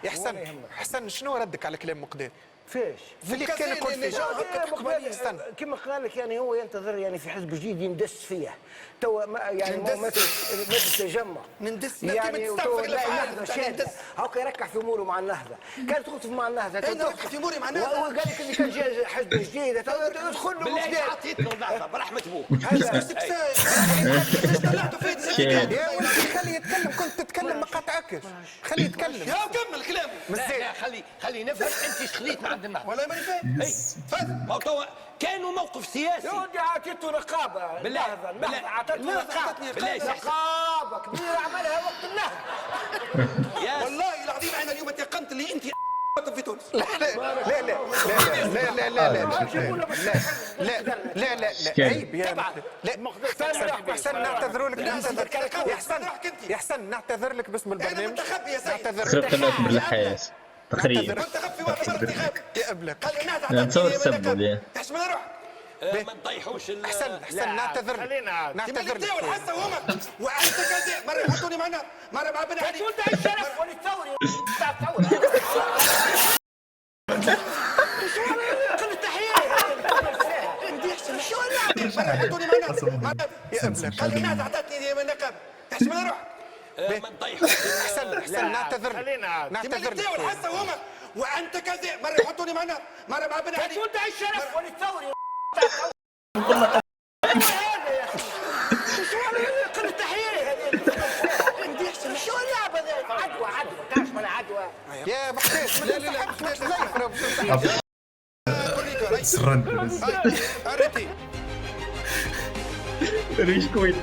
يا حسن شنو ردك على كلام مقداد؟ فيش؟ في اللي كان يقول فيه استنى كما قال لك يعني هو ينتظر يعني في حزب جديد يندس فيه تو يعني مثل تجمع نندس يعني النهضه هاكا يركح في اموره مع النهضه كانت تخطف مع النهضه انا ركح في اموري مع النهضه وقال لك اللي كان جاي حزب جديد ادخل له بالله عطيت له النهضه برحمه ابوك طلعتوا فيه يا ولدي خليه يتكلم كنت تتكلم ما قاطعكش خليه يتكلم يا كمل كلامه لا خلي نفهم انت شخليت مع عند النهضه والله ماني فاهم ما هو كانوا موقف سياسي يا ودي عطيته رقابه بالله عطيته رقابه كبيره عملها وقت النهضه والله العظيم انا اليوم تيقنت اللي انت في تونس لا عيب يا لا حسن نعتذر لك يا حسن نعتذر لك باسم البرنامج خربت لك بالحياة تقريبا يا ابلك نتصور تسبب يا تحشم روحك ما نطيحوش حسن نعتذر لك الحسه هما وانت كذا مره يحطوني معنا مره مع بن علي وانت الشرف وللثوري كل التحيه شو اللعبه مره يحطوني معنا يا ابلك قال الناس اعطتني نقاب تحشم روحك ما نطيحوش حسن نعتذر لك الحسه هما وانت كذا مره يحطوني معنا مره مع بن علي وانت الشرف وللثوري كل التحيه شو اللعبه ذي عدوى تعرف ولا عدوى يا بحث لا سرد اريتي ريش كويت